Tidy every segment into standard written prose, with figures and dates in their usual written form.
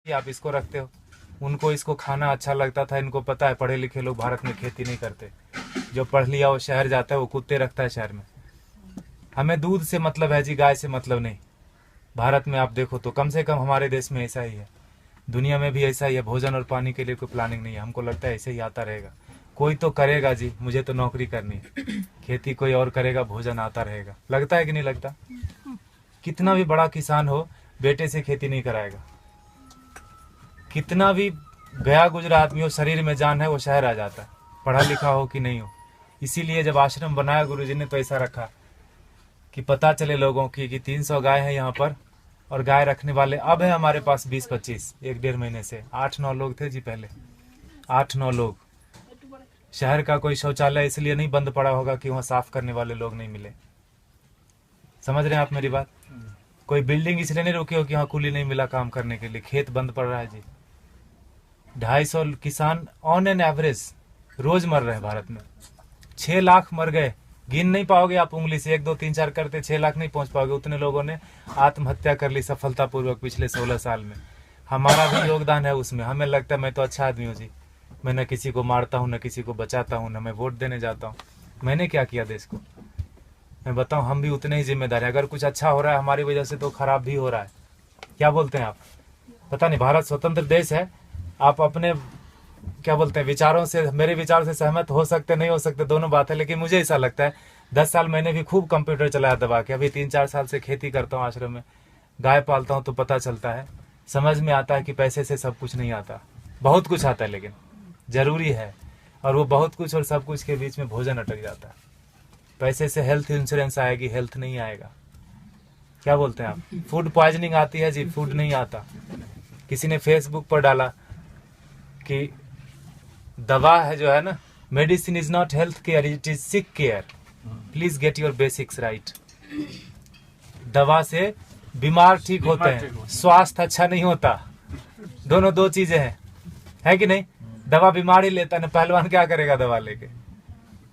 कि आप इसको रखते हो। उनको इसको खाना अच्छा लगता था। इनको पता है पढ़े लिखे लोग भारत में खेती नहीं करते। जो पढ़ लिया वो शहर जाता है, वो कुत्ते रखता है शहर में। हमें दूध से मतलब है जी, गाय से मतलब नहीं। भारत में आप देखो तो कम से कम हमारे देश में ऐसा ही है, दुनिया में भी ऐसा ही है। भोजन और पानी के लिए कोई प्लानिंग नहीं है। हमको लगता है ऐसे ही आता रहेगा। कोई तो करेगा जी, मुझे तो नौकरी करनी है। खेती कोई और करेगा, भोजन आता रहेगा। लगता है कि नहीं लगता? कितना भी बड़ा किसान हो, बेटे से खेती नहीं कराएगा। कितना भी गया गुजरा आदमी हो, शरीर में जान है, वो शहर आ जाता है, पढ़ा लिखा हो कि नहीं हो। इसीलिए जब आश्रम बनाया गुरुजी ने तो ऐसा रखा कि पता चले लोगों की कि 300 गाय है यहाँ पर, और गाय रखने वाले अब है हमारे पास 20-25, 1-1.5 महीने से 8-9 लोग थे जी पहले, 8-9 लोग। शहर का कोई शौचालय इसलिए नहीं बंद पड़ा होगा कि वहाँ साफ करने वाले लोग नहीं मिले। समझ रहे हैं आप मेरी बात? कोई बिल्डिंग इसलिए नहीं रुकी हो कि वहाँ कुली नहीं मिला काम करने के लिए। खेत बंद पड़ रहा है जी। 250 किसान ऑन एन एवरेज रोज मर रहे हैं भारत में। 6 लाख मर गए, गिन नहीं पाओगे आप उंगली से। 1 2 3 4 करते 6 लाख नहीं पहुंच पाओगे। उतने लोगों ने आत्महत्या कर ली सफलतापूर्वक पिछले 16 साल में। हमारा भी योगदान है उसमें। हमें लगता है मैं तो अच्छा आदमी हूँ जी, मैं न किसी को मारता हूँ, न किसी को बचाता हूँ, न मैं वोट देने जाता हूँ। मैंने क्या किया देश को? मैं बताऊँ, हम भी उतने ही जिम्मेदार हैं। अगर कुछ अच्छा हो रहा है हमारी वजह से तो खराब भी हो रहा है। क्या बोलते हैं आप? पता नहीं, भारत स्वतंत्र देश है। आप अपने क्या बोलते हैं विचारों से, मेरे विचारों से सहमत हो सकते नहीं हो सकते, दोनों बात है। लेकिन मुझे ऐसा लगता है 10 साल मैंने भी खूब कंप्यूटर चलाया दबा के। अभी 3-4 साल से खेती करता हूँ, आश्रम में गाय पालता हूँ, तो पता चलता है, समझ में आता है कि पैसे से सब कुछ नहीं आता। बहुत कुछ आता है लेकिन जरूरी है। और वो बहुत कुछ और सब कुछ के बीच में भोजन अटक जाता है। पैसे से हेल्थ इंश्योरेंस आएगी, हेल्थ नहीं आएगा। क्या बोलते हैं आप? फूड पॉइजनिंग आती है जी, फूड नहीं आता। किसी ने फेसबुक पर डाला कि दवा है जो है ना, medicine is not health care, it is sick care, please get your basics right. दवा से बीमार ठीक होते हैं, स्वास्थ्य अच्छा नहीं होता। दोनों दो चीजें हैं, है कि नहीं? दवा बीमार ही लेता है, पहलवान क्या करेगा दवा लेके?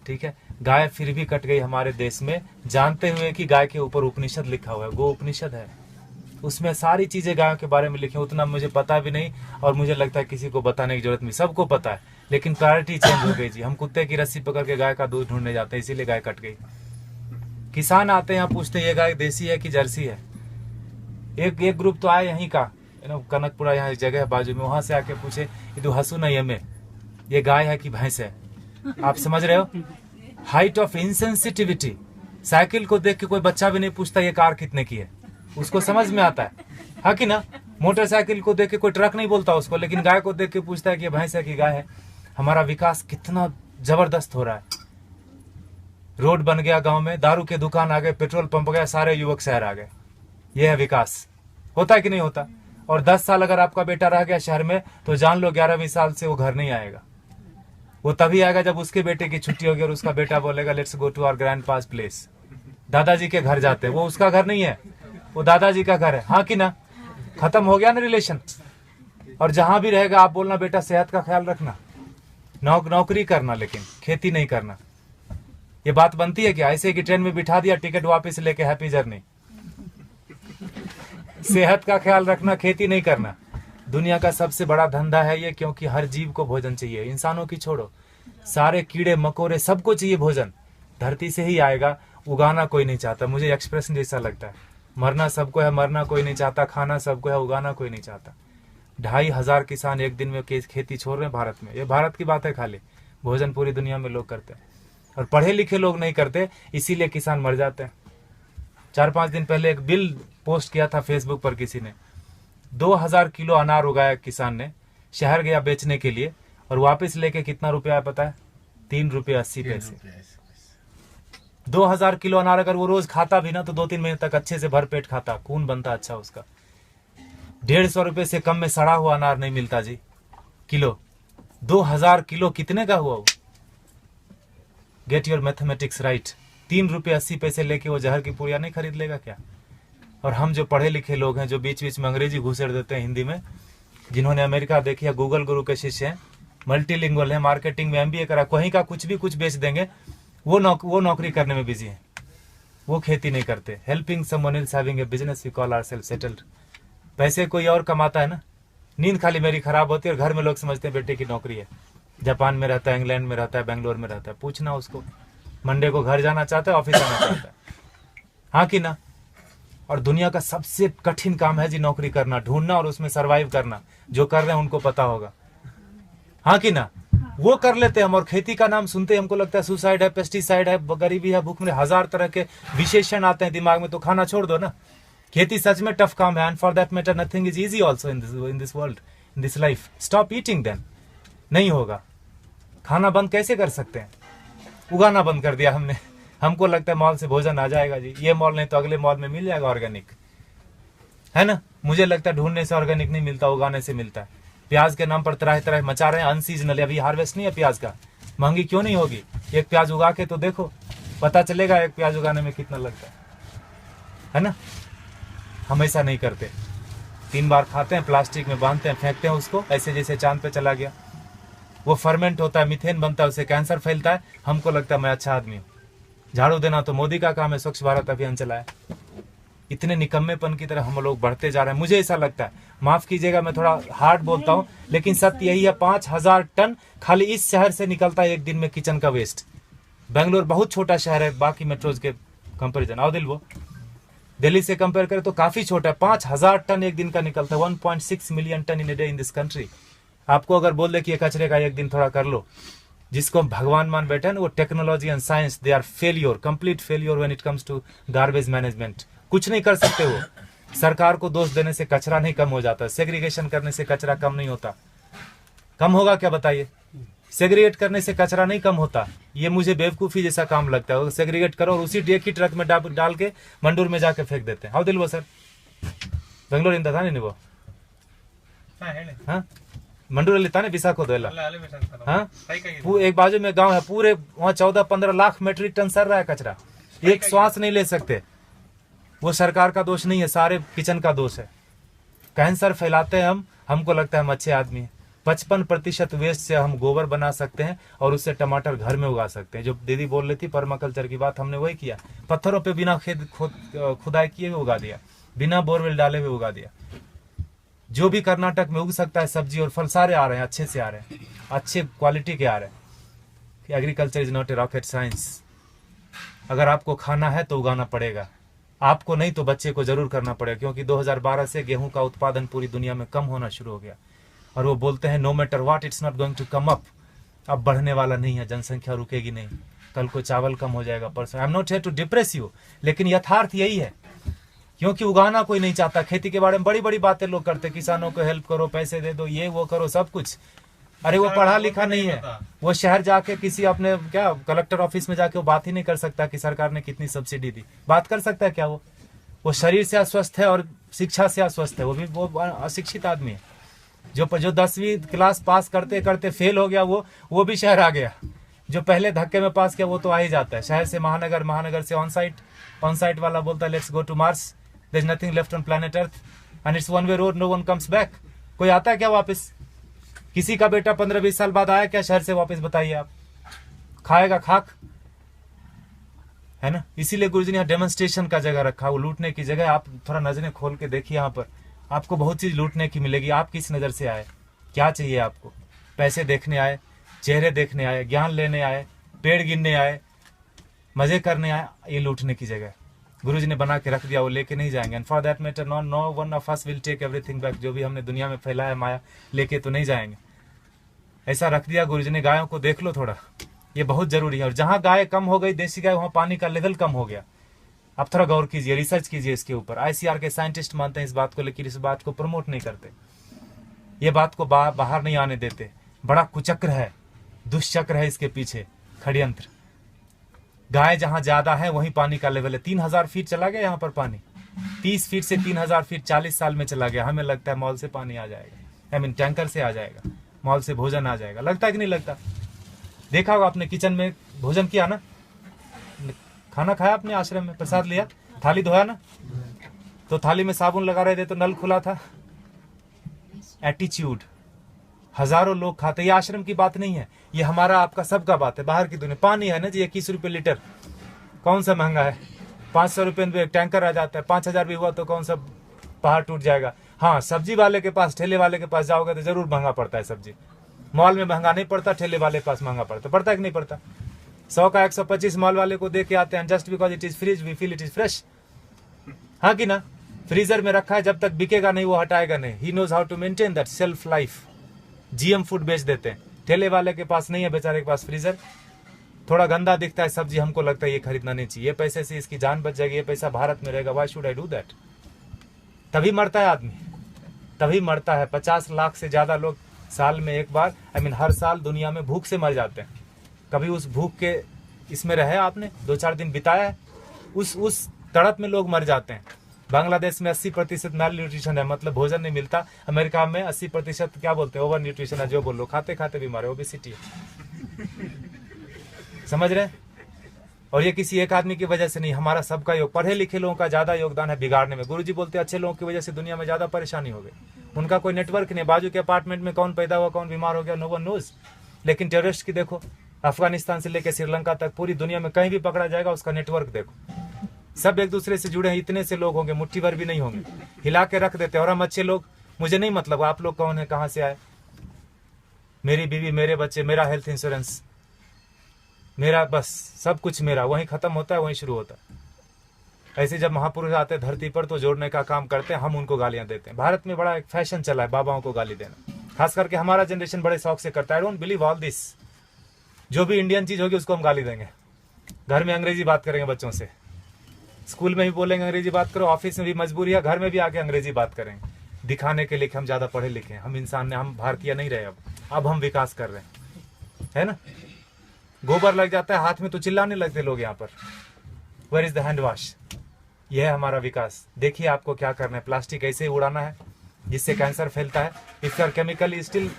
ठीक है। गाय फिर भी कट गई हमारे देश में, जानते हुए कि गाय के ऊपर उपनिषद लिखा हुआ है, गो उपनिषद है, उसमें सारी चीजें गायों के बारे में लिखी। उतना मुझे पता भी नहीं, और मुझे लगता है किसी को बताने की जरूरत नहीं, सबको पता है। लेकिन प्रायोरिटी चेंज हो गई जी। हम कुत्ते की रस्सी पकड़ के गाय का दूध ढूंढने जाते हैं, इसीलिए गाय कट गई। किसान आते हैं यहाँ, पूछते हैं ये गाय देसी है कि जर्सी है। एक ग्रुप तो आए यहीं का, कनकपुरा यहाँ एक जगह है बाजू में, वहां से आके पूछे ये तो हसू नहीं हमें, ये गाय है कि भैंस है? आप समझ रहे हो? Height of insensitivity. साइकिल को देख के कोई बच्चा भी नहीं पूछता ये कार कितने की है, उसको समझ में आता है कि ना? मोटरसाइकिल को देख के कोई ट्रक नहीं बोलता उसको, लेकिन गाय को देख के पूछता है कि ये भैंस है कि गाय है। हमारा विकास कितना जबरदस्त हो रहा है। रोड बन गया गांव में, दारू के दुकान आ गए, पेट्रोल पंप गया, सारे युवक शहर आ गए। यह है विकास। होता है कि नहीं होता? और 10 साल अगर आपका बेटा रह गया शहर में, तो जान लो 11वीं साल से वो घर नहीं आएगा। वो तभी आएगा जब उसके बेटे की छुट्टी होगी और उसका बेटा बोलेगा let's go to our grandpa's place. दादाजी के घर जाते हैं, वो उसका घर नहीं है, वो दादाजी का घर है। हाँ कि ना? खत्म हो गया ना रिलेशन। और जहां भी रहेगा आप बोलना बेटा सेहत का ख्याल रखना, नौकरी करना, लेकिन खेती नहीं करना। ये बात बनती है क्या? ऐसे कि ट्रेन में बिठा दिया, टिकट वापस लेके हैप्पी जर्नी। सेहत का ख्याल रखना, खेती नहीं करना। दुनिया का सबसे बड़ा धंधा है ये, क्योंकि हर जीव को भोजन चाहिए। इंसानों की छोड़ो, सारे कीड़े मकोड़े सबको चाहिए भोजन। धरती से ही आएगा, उगाना कोई नहीं चाहता। मुझे एक्सप्रेशन जैसा लगता है, मरना सबको है, मरना कोई नहीं चाहता, खाना सबको है, उगाना कोई नहीं चाहता। 2,500 किसान एक दिन में खेती छोड़ रहे हैं भारत में। ये भारत की बात है खाली, भोजन पूरी दुनिया में लोग करते हैं, और पढ़े लिखे लोग नहीं करते, इसीलिए किसान मर जाते हैं। 4-5 दिन पहले एक बिल पोस्ट किया था फेसबुक पर किसी ने, 2000 किलो अनार उगाया किसान ने, शहर गया बेचने के लिए, और वापस लेके कितना रुपया है पता है? 3 रुपये 80 पैसे। 2000 किलो अनार अगर वो रोज खाता भी ना, तो 2-3 महीने तक अच्छे से भर पेट खाता, खून बनता अच्छा उसका। 150 रुपए से कम में सड़ा हुआ अनार नहीं मिलता जी किलो। 2000 किलो कितने का हुआ वो? Get your mathematics right. 3 रुपये 80 पैसे लेके वो जहर की पुड़िया नहीं खरीद लेगा क्या? और हम जो पढ़े लिखे लोग हैं, जो बीच बीच में अंग्रेजी घुसेड़ देते हैं हिंदी में, जिन्होंने अमेरिका देखी है, गूगल गुरु के शिष्य हैं, मल्टीलिंगुअल है, मार्केटिंग में MBA करा, कहीं का कुछ भी कुछ बेच देंगे, वो नौकरी करने में बिजी है, वो खेती नहीं करते। Helping someone else having a business we call ourself settled. पैसे कोई और कमाता है ना, नींद खाली मेरी खराब होती है और घर में लोग समझते हैं बेटे की नौकरी है, जापान में रहता है, इंग्लैंड में रहता है, बेंगलोर में रहता है। पूछना उसको, मंडे को घर जाना चाहता है, ऑफिस आना चाहता है, हाँ कि ना। और दुनिया का सबसे कठिन काम है जी नौकरी करना, ढूंढना और उसमें सरवाइव करना। जो कर रहे हैं उनको पता होगा, हाँ कि ना। वो कर लेते हैं हम, और खेती का नाम सुनते हमको लगता है सुसाइड है, पेस्टिसाइड है, गरीबी है, भूख में, हजार तरह के विशेषण आते हैं दिमाग में। तो खाना छोड़ दो ना। खेती सच में टफ काम है, and for that matter nothing is easy also in this world, in this life. Stop eating then, नहीं होगा। खाना बंद कैसे कर सकते हैं? उगाना बंद कर दिया हमने। हमको लगता है मॉल से भोजन आ जाएगा जी, ये मॉल नहीं तो अगले मॉल में मिल जाएगा ऑर्गेनिक, है ना। मुझे लगता है ढूंढने से ऑर्गेनिक नहीं मिलता, उगाने से मिलता है। प्याज के नाम पर तरह तरह मचा रहे हैं, अनसीजनल, अभी हार्वेस्ट नहीं है प्याज का। महंगी क्यों नहीं होगी? एक प्याज उगा के तो देखो, पता चलेगा एक प्याज उगाने में कितना लगता है ना। हम ऐसा नहीं करते, 3 बार खाते हैं, प्लास्टिक में बांधते हैं, फेंकते हैं उसको, ऐसे जैसे चांद पे चला गया। वो फर्मेंट होता है, मीथेन बनता है, उससे कैंसर फैलता है। हमको लगता है मैं अच्छा आदमी हूँ। झाड़ू देना तो मोदी का काम है, स्वच्छ भारत अभियान चलाया। इतने निकम्मेपन की तरह हम लोग बढ़ते जा रहे हैं। मुझे ऐसा लगता है, माफ कीजिएगा मैं थोड़ा हार्ड बोलता हूँ, लेकिन सत्य यही है, 5000 टन खाली इस शहर से निकलता है एक दिन में किचन का वेस्ट। बेंगलोर बहुत छोटा शहर है बाकी मेट्रोज के कंपेरिजन, आओ दिल, वो दिल्ली से कंपेयर करें तो काफी छोटा है। 5000 टन एक दिन का निकलता है, 1.6 million ton in a day in this country. आपको अगर बोल दे कि ये कचरे का एक दिन थोड़ा कर लो, जिसको हम भगवान मान बैठे हैं ना, वो technology and science, they are failure, complete failure when it comes to garbage management. कुछ नहीं कर सकते वो। सरकार को दोष देने से कचरा नहीं कम हो जाता, सेग्रीगेशन करने से कचरा कम नहीं होता। कम होगा क्या बताइए? सेग्रीगेट करने से कचरा नहीं कम होता। ये मुझे बेवकूफी जैसा काम लगता है। सेग्रीगेट करो और उसी एक ही ट्रक में डाल के मंडूर में जाके फेंक देते हैं। हाउ दिल वो सर, बेंगलोर इंदा था नहीं वो, हाँ मंडूर लेता नहीं विशाखो दो, हाँ एक बाजू में गांव है, पूरे वहाँ 14-15 लाख मेट्रिक टन सर रहा है कचरा, एक श्वास नहीं ले सकते। वो सरकार का दोष नहीं है, सारे किचन का दोष है। कैंसर फैलाते हैं हम, हमको लगता है हम अच्छे आदमी हैं। 55% वेस्ट से हम गोबर बना सकते हैं और उससे टमाटर घर में उगा सकते हैं। जो दीदी बोल रही थी पर्माकल्चर की बात, हमने वही किया। पत्थरों पे बिना खुदाई किए हुए उगा दिया, बिना बोरवेल डाले हुए उगा दिया। जो भी कर्नाटक में उग सकता है सब्जी और फल, सारे आ रहे हैं, अच्छे से आ रहे हैं, अच्छे क्वालिटी के आ रहे हैं। Agriculture is not a rocket science. अगर आपको खाना है तो उगाना पड़ेगा, आपको नहीं तो बच्चे को जरूर करना पड़ेगा। क्योंकि 2012 से गेहूं का उत्पादन पूरी दुनिया में कम होना शुरू हो गया, और वो बोलते हैं no matter what it's not going to come up. अब बढ़ने वाला नहीं है, जनसंख्या रुकेगी नहीं। कल को चावल कम हो जाएगा, परसों। I am not here to depress you, लेकिन यथार्थ यही है। क्योंकि उगाना कोई नहीं चाहता। खेती के बारे में बड़ी बड़ी बातें लोग करते, किसानों को हेल्प करो, पैसे दे दो, ये वो करो, सब कुछ। अरे वो पढ़ा लिखा नहीं है, वो शहर जाके किसी अपने क्या कलेक्टर ऑफिस में जाके वो बात ही नहीं कर सकता कि सरकार ने कितनी सब्सिडी दी। बात कर सकता है क्या? वो शरीर से अस्वस्थ है और शिक्षा से अस्वस्थ है। वो अशिक्षित आदमी है। जो 10वीं क्लास पास करते करते फेल हो गया, वो भी शहर आ गया। जो पहले धक्के में पास किया वो तो आ ही जाता है। शहर से महानगर, महानगर से ऑन साइट वाला बोलता है let's go to Mars, there is nothing left on planet Earth and it's one way road, no one comes back. कोई आता है क्या वापस? किसी का बेटा 15-20 साल बाद आया क्या शहर से वापस? बताइए आप। खाएगा खाक, है ना। इसीलिए गुरुजी ने यहाँ डेमोन्स्ट्रेशन का जगह रखा, वो लूटने की जगह। आप थोड़ा नजरें खोल के देखिए, यहाँ पर आपको बहुत चीज लूटने की मिलेगी। आप किस नजर से आए, क्या चाहिए आपको? पैसे देखने आए, चेहरे देखने आए, ज्ञान लेने आए, पेड़ गिनने आए, मजे करने आए? ये लूटने की जगह गुरुजी ने बना के रख दिया, वो लेके नहीं जाएंगे। And for that matter no one of us will take everything back. जो भी हमने दुनिया में फैलाया माया, लेके तो नहीं जाएंगे। ऐसा रख दिया गुरुजी ने। गायों को देख लो थोड़ा, ये बहुत जरूरी है। और जहां गाय कम हो गई, देसी गाय, वहां पानी का लेवल कम हो गया। आप थोड़ा गौर कीजिए, रिसर्च कीजिए इसके ऊपर। ICR के साइंटिस्ट मानते हैं इस बात को, लेकिन इस बात को प्रमोट नहीं करते। ये बात को बाहर नहीं आने देते। बड़ा कुचक्र है, दुष्चक्र है इसके पीछे, षड्यंत्र। गाय जहां ज्यादा है वहीं पानी का लेवल है। 3000 फीट चला गया यहाँ पर पानी, 30 फीट से 3000 फीट 40 साल में चला गया। हमें लगता है मॉल से पानी आ जाएगा, आई मीन टैंकर से आ जाएगा, मॉल से भोजन आ जाएगा। लगता है कि नहीं लगता? देखा होगा आपने, किचन में भोजन किया ना, खाना खाया आपने, आश्रम में प्रसाद लिया, थाली धोया ना, तो थाली में साबुन लगा रहे थे तो नल खुला था। एटीट्यूड। हजारों लोग खाते। ये आश्रम की बात नहीं है, ये हमारा आपका सबका बात है। बाहर की दुनिया पानी है ना जी, 21 रुपए लीटर, कौन सा महंगा है? 500 रुपए में एक टैंकर आ जाता है। 5000 भी हुआ तो कौन सा पहाड़ टूट जाएगा? हाँ, सब्जी वाले के पास, ठेले वाले के पास जाओगे तो जरूर महंगा पड़ता है सब्जी। मॉल में महंगा नहीं पड़ता, ठेले वाले के पास महंगा पड़ता है कि नहीं पड़ता? 100 का 125 मॉल वाले को दे के आते हैं, just because it is freeze we feel it is fresh. हाँ कि ना? फ्रीजर में रखा है, जब तक बिकेगा नहीं वो हटाएगा नहीं। He knows how to maintain that shelf life. GM food बेच देते हैं। ठेले वाले के पास नहीं है बेचारे के पास फ्रीजर, थोड़ा गंदा दिखता है सब्जी, हमको लगता है ये खरीदना नहीं चाहिए, ये पैसे से इसकी जान बच जाएगी, ये पैसा भारत में रहेगा, why should I do that? तभी मरता है आदमी, तभी मरता है। 50 लाख से ज्यादा लोग साल में एक बार, हर साल दुनिया में भूख से मर जाते हैं। कभी उस भूख के इसमें रहे आपने, 2-4 दिन बिताया है, उस तड़प में लोग मर जाते हैं। बांग्लादेश में 80% मैल न्यूट्रिशन है, मतलब भोजन नहीं मिलता। अमेरिका में 80% क्या बोलते हैं, ओवर न्यूट्रिशन है, जो बोलो, खाते खाते बीमार है, ओबेसिटी है। समझ रहे हैं? और ये किसी एक आदमी की वजह से नहीं, हमारा सबका योग, पढ़े लिखे लोगों का ज्यादा योगदान है बिगाड़ने में। गुरुजी बोलते हैं अच्छे लोगों की वजह से दुनिया में ज्यादा परेशानी हो गई। उनका कोई नेटवर्क नहीं, बाजू के अपार्टमेंट में कौन पैदा हुआ, कौन बीमार हो गया, नो वन नोज। लेकिन टेररिस्ट की देखो, अफगानिस्तान से लेकर श्रीलंका तक पूरी दुनिया में कहीं भी पकड़ा जाएगा, उसका नेटवर्क देखो, सब एक दूसरे से जुड़े हैं। इतने से लोग होंगे, मुट्ठी भर भी नहीं होंगे, हिला के रख देते हैं। और हम अच्छे लोग, मुझे नहीं मतलब आप लोग कौन है, कहाँ से आए, मेरी बीवी, मेरे बच्चे, मेरा हेल्थ इंश्योरेंस, मेरा बस सब कुछ मेरा, वहीं खत्म होता है, वहीं शुरू होता है। ऐसे जब महापुरुष आते हैं धरती पर तो जोड़ने का काम करते हैं, हम उनको गालियां देते हैं। भारत में बड़ा एक फैशन चला है बाबाओं को गाली देना, खास करके हमारा जनरेशन बड़े शौक से करता है। I don't believe all this. जो भी इंडियन चीज होगी उसको हम गाली देंगे। घर में अंग्रेजी बात करेंगे बच्चों से, स्कूल में भी बोलेंगे अंग्रेजी बात करो, ऑफिस में भी मजबूरी है, घर में भी आके अंग्रेजी बात करेंगे, दिखाने के लिए कि हम ज्यादा पढ़े लिखे हैं, हम इंसान ने, हम भारतीय नहीं रहे। अब हम विकास कर रहे हैं, है ना? गोबर लग जाता है हाथ में तो चिल्लाने लगते लोग यहाँ पर, where is the hand wash? यह है हमारा विकास। देखिए आपको क्या करना है, प्लास्टिक ऐसे ही उड़ाना है जिससे कैंसर फैलता है। If you are chemically still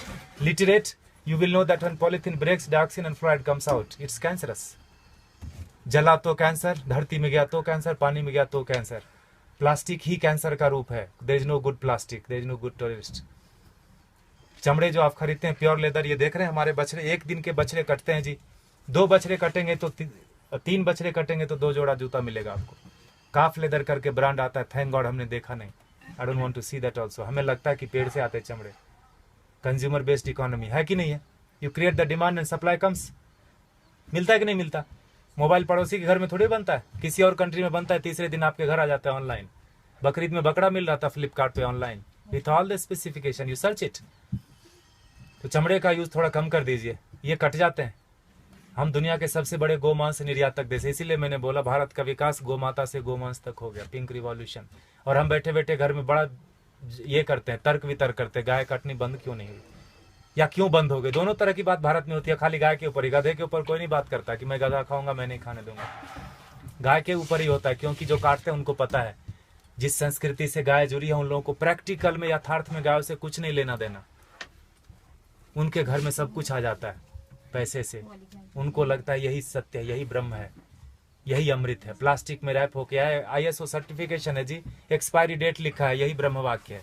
literate, you will know that when polythene breaks, dioxin and fluoride comes out, it's cancerous. जला तो कैंसर, धरती में गया तो कैंसर, पानी में गया तो कैंसर। प्लास्टिक ही कैंसर का रूप है। There is no good plastic, there is no good terrorist. चमड़े जो आप खरीदते हैं प्योर लेदर, ये देख रहे हैं हमारे बछड़े, एक दिन के बछड़े कटते हैं जी। 2 बछड़े कटेंगे तो 3 बछड़े कटेंगे तो 2 जोड़ा जूता मिलेगा आपको। काफ लेदर करके ब्रांड आता है, थैंक गॉड हमने देखा नहीं। I don't want to see that also. हमें लगता है कि पेड़ से आते चमड़े। कंज्यूमर बेस्ड इकोनॉमी है कि नहीं है? You create the demand and supply comes. मिलता है कि नहीं मिलता? मोबाइल पड़ोसी के घर में थोड़ी बनता है, किसी और कंट्री में बनता है, तीसरे दिन आपके घर आ जाता है ऑनलाइन। बकरीद में बकरा मिल रहा था फ्लिपकार्ट पे online, with all the specification, you search it. तो चमड़े का यूज थोड़ा कम कर दीजिए, ये कट जाते हैं। हम दुनिया के सबसे बड़े गोमांस निर्यातक देश, इसीलिए मैंने बोला भारत का विकास गोमाता से गोमांस तक हो गया, पिंक रिवॉल्यूशन। और हम बैठे बैठे घर में बड़ा ये करते हैं, तर्क वितर्क करते हैं, गाय काटनी बंद क्यों नहीं हुई या क्यों बंद हो गई। दोनों तरह की बात भारत में होती है, खाली गाय के ऊपर ही। गधे के ऊपर कोई नहीं बात करता कि मैं गधा खाऊंगा, मैं नहीं खाने दूंगा। गाय के ऊपर ही होता है, क्योंकि जो काटते हैं उनको पता है जिस संस्कृति से गाय जुड़ी है उन लोगों को प्रैक्टिकल में, यथार्थ में गायों से कुछ नहीं लेना देना। उनके घर में सब कुछ आ जाता है पैसे से, उनको लगता है यही सत्य है, यही ब्रह्म है, यही अमृत है। प्लास्टिक में रैप होके आए, ISO सर्टिफिकेशन है जी, एक्सपायरी डेट लिखा है, यही ब्रह्म वाक्य है।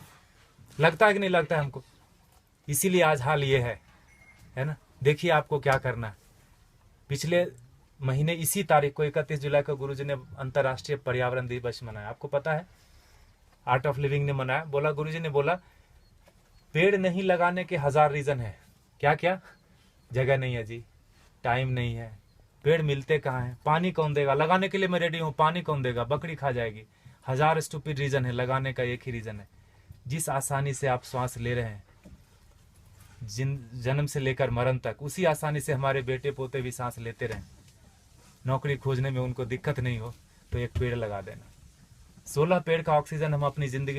लगता है कि नहीं लगता है हमको? इसीलिए आज हाल ये है ना। देखिए आपको क्या करना है। पिछले महीने इसी तारीख को 31 जुलाई को गुरुजी ने अंतर्राष्ट्रीय पर्यावरण दिवस मनाया। आपको पता है, आर्ट ऑफ लिविंग ने मनाया। बोला, गुरुजी ने बोला पेड़ नहीं लगाने के 1000 रीजन है। क्या क्या? जगह नहीं है जी, टाइम नहीं है, पेड़ मिलते कहाँ हैं, पानी कौन देगा, लगाने के लिए मैं रेडी हूँ, पानी कौन देगा, बकरी खा जाएगी। 1000 स्टूपिड रीजन है, लगाने का एक ही रीजन है। जिस आसानी से आप श्वास ले रहे हैं जन्म से लेकर मरण तक, उसी आसानी से हमारे बेटे पोते भी सांस लेते रहें। नौकरी खोजने में उनको दिक्कत नहीं हो तो एक पेड़ लगा देना। 16 पेड़ का ऑक्सीजन हम अपनी जिंदगी में